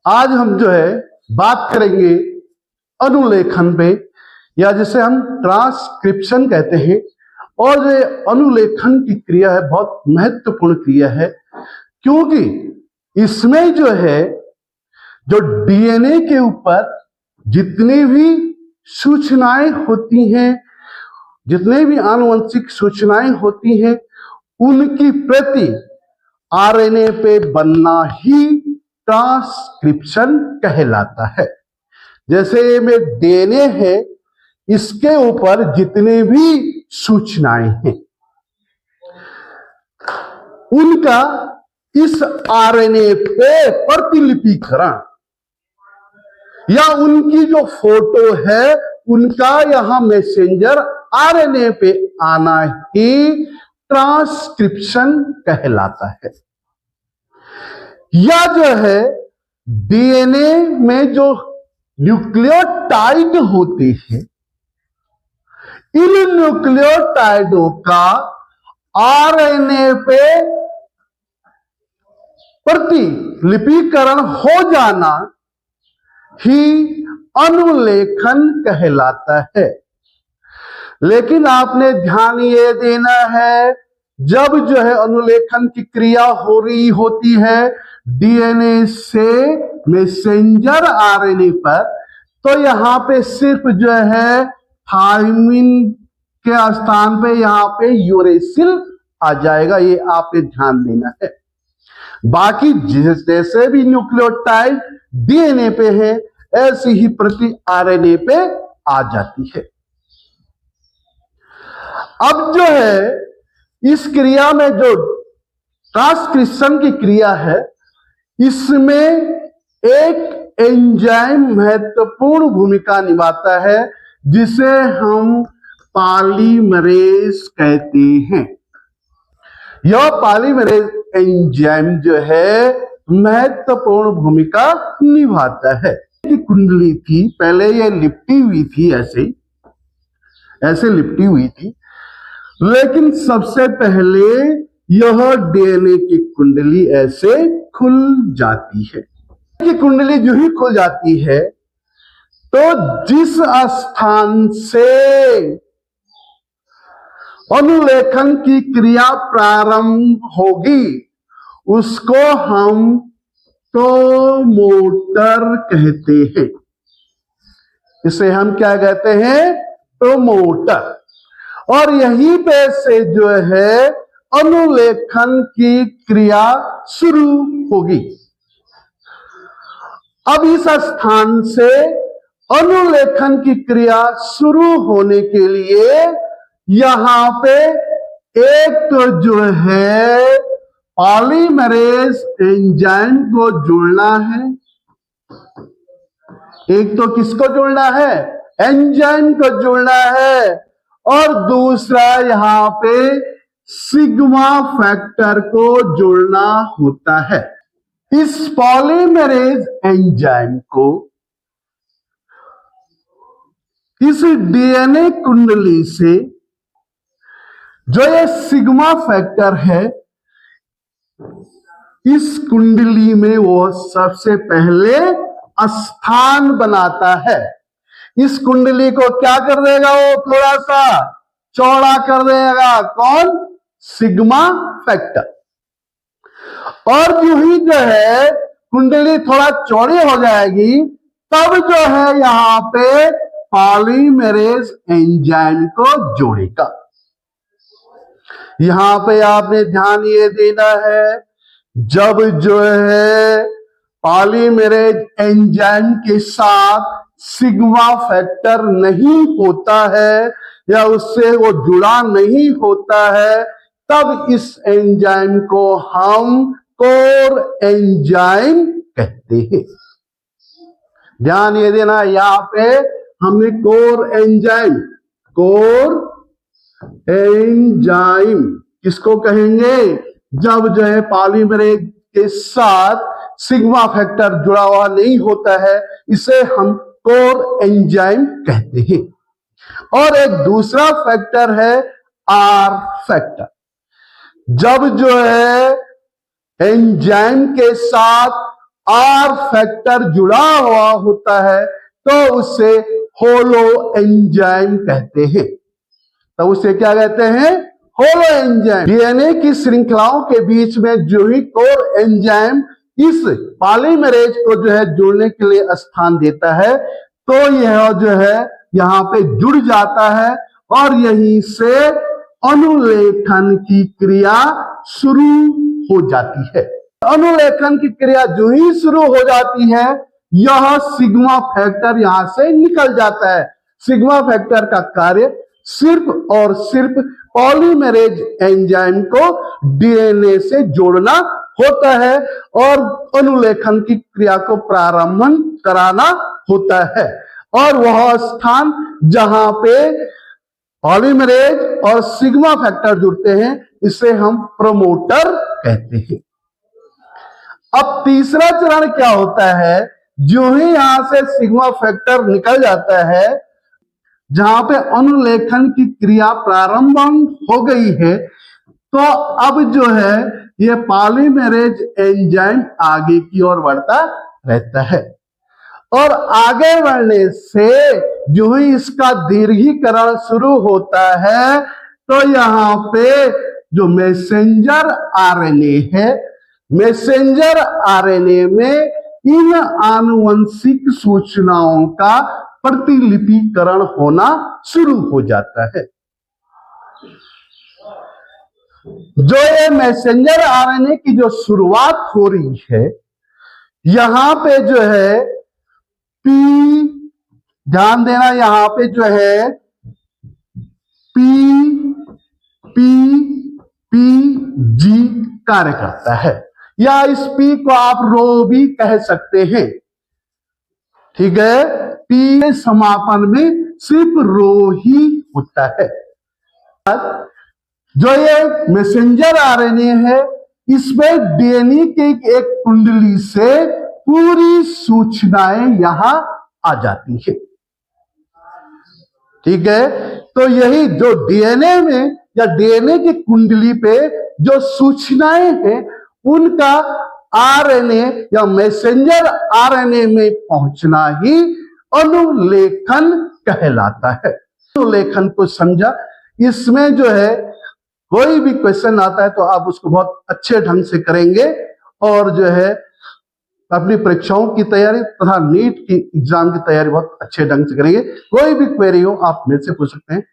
आज हम जो है बात करेंगे अनुलेखन पे, या जिसे हम ट्रांसक्रिप्शन कहते हैं। और ये अनुलेखन की क्रिया है, बहुत महत्वपूर्ण क्रिया है, क्योंकि इसमें जो है जो डीएनए के ऊपर जितनी भी सूचनाएं होती हैं, जितने भी आनुवंशिक सूचनाएं होती हैं, उनकी प्रति आरएनए पे बनना ही ट्रांसक्रिप्शन कहलाता है। जैसे में डीएनए है, इसके ऊपर जितने भी सूचनाएं हैं, उनका इस आरएनए पे प्रतिलिपिकरण या उनकी जो फोटो है उनका यहां मैसेंजर आरएनए पे आना ही ट्रांसक्रिप्शन कहलाता है। या जो है डीएनए में जो न्यूक्लियोटाइड होते हैं, इन न्यूक्लियोटाइडों का आरएनए पे प्रतिलिपिकरण हो जाना ही अनुलेखन कहलाता है। लेकिन आपने ध्यान ये देना है, जब जो है अनुलेखन की क्रिया हो रही होती है डीएनए से मैसेंजर आरएनए पर, तो यहां पे सिर्फ जो है थायमिन के स्थान पे यहां पे यूरेसिल आ जाएगा। ये आपने ध्यान देना है। बाकी जैसे भी न्यूक्लियोटाइड डीएनए पे है, ऐसी ही प्रति आरएनए पे आ जाती है। अब जो है इस क्रिया में जो ट्रांसक्रिप्शन की क्रिया है, इसमें एक एंजाइम महत्वपूर्ण भूमिका निभाता है, जिसे हम पॉलीमरेज कहते हैं। यह पॉलीमरेज एंजाइम जो है महत्वपूर्ण भूमिका निभाता है। कुंडली थी, पहले ये लिपटी हुई थी, ऐसे लिपटी हुई थी, लेकिन सबसे पहले यह डीएनए की कुंडली ऐसे खुल जाती है। कि कुंडली जो ही खुल जाती है, तो जिस स्थान से अनुलेखन की क्रिया प्रारंभ होगी उसको हम प्रोमोटर कहते हैं। इसे हम क्या कहते हैं? प्रोमोटर। और यहीं पे से जो है अनुलेखन की क्रिया शुरू होगी। अब इस स्थान से अनुलेखन की क्रिया शुरू होने के लिए यहां पे एक तो जो है पॉलीमरेज एंजाइम को जोड़ना है। एक तो किसको जोड़ना है? एंजाइम को जोड़ना है। और दूसरा यहां पे सिग्मा फैक्टर को जोड़ना होता है। इस पॉलीमरेज एंजाइम को इस डीएनए कुंडली से जो ये सिग्मा फैक्टर है, इस कुंडली में वो सबसे पहले स्थान बनाता है। इस कुंडली को क्या कर देगा? वो थोड़ा सा चौड़ा कर देगा। कौन? Sigma factor. और जो ही जो है कुंडली थोड़ा चौड़ी हो जाएगी, तब जो है यहां पे पॉलीमरेज एंजाइम को जोड़ेगा। यहां पे आपने ध्यान ये देना है, जब जो है पॉलीमरेज एंजाइम के साथ सिग्मा फैक्टर नहीं होता है या उससे वो जुड़ा नहीं होता है, तब इस एंजाइम को हम कोर एंजाइम कहते हैं। ध्यान ये देना, यहां पे हमने कोर एंजाइम किसको कहेंगे? जब जो है पॉलीमरेज के साथ सिग्मा फैक्टर जुड़ा हुआ नहीं होता है, इसे हम कोर एंजाइम कहते हैं। और एक दूसरा फैक्टर है आर फैक्टर। जब जो है एंजाइम के साथ आर फैक्टर जुड़ा हुआ होता है तो उसे होलो एंजाइम कहते हैं। तो उसे क्या कहते हैं? Holo enzyme. डीएनए की श्रृंखलाओं के बीच में जो ही कोर एंजाइम इस पॉलीमरेज को जो है जोड़ने के लिए स्थान देता है, तो यह जो है यहाँ पे जुड़ जाता है और यहीं से अनुलेखन की क्रिया शुरू हो जाती है। अनुलेखन की क्रिया जो ही शुरू हो जाती है, यह सिग्मा फैक्टर यहां से निकल जाता है। सिग्मा फैक्टर का कार्य सिर्फ और सिर्फ पॉलीमरेज एंजाइम को डीएनए से जोड़ना होता है और अनुलेखन की क्रिया को प्रारंभ कराना होता है। और वह स्थान जहां पे पॉलीमरेज और सिग्मा फैक्टर जुड़ते हैं, इसे हम प्रमोटर कहते हैं। अब तीसरा चरण क्या होता है? जो ही यहां से सिग्मा फैक्टर निकल जाता है, जहां पे अनुलेखन की क्रिया प्रारंभ हो गई है, तो अब जो है ये पॉलीमरेज एंजाइम आगे की ओर बढ़ता रहता है और आगे बढ़ने से जो ही इसका दीर्घीकरण शुरू होता है, तो यहाँ पे जो मैसेंजर आरएनए है, मैसेंजर आरएनए में इन आनुवंशिक सूचनाओं का प्रतिलिपिकरण होना शुरू हो जाता है। जो ये मैसेंजर आरएनए की जो शुरुआत हो रही है, यहां पे जो है पी, ध्यान देना, यहां पे जो है पी जी कार्य करता है, या इस पी को आप रो भी कह सकते हैं। ठीक है, पी के समापन में सिर्फ रो ही होता है। जो ये मैसेंजर आरएनए है, इसमें डीएनए के एक कुंडली से पूरी सूचनाएं यहां आ जाती है। ठीक है, तो यही जो डीएनए में या डीएनए की कुंडली पे जो सूचनाएं हैं, उनका आरएनए या मैसेंजर आरएनए में पहुंचना ही अनुलेखन कहलाता है। अनुलेखन को समझा, इसमें जो है कोई भी क्वेश्चन आता है तो आप उसको बहुत अच्छे ढंग से करेंगे और जो है अपनी परीक्षाओं की तैयारी तथा नीट की एग्जाम की तैयारी बहुत अच्छे ढंग से करेंगे। कोई भी क्वेरी हो आप मेरे से पूछ सकते हैं।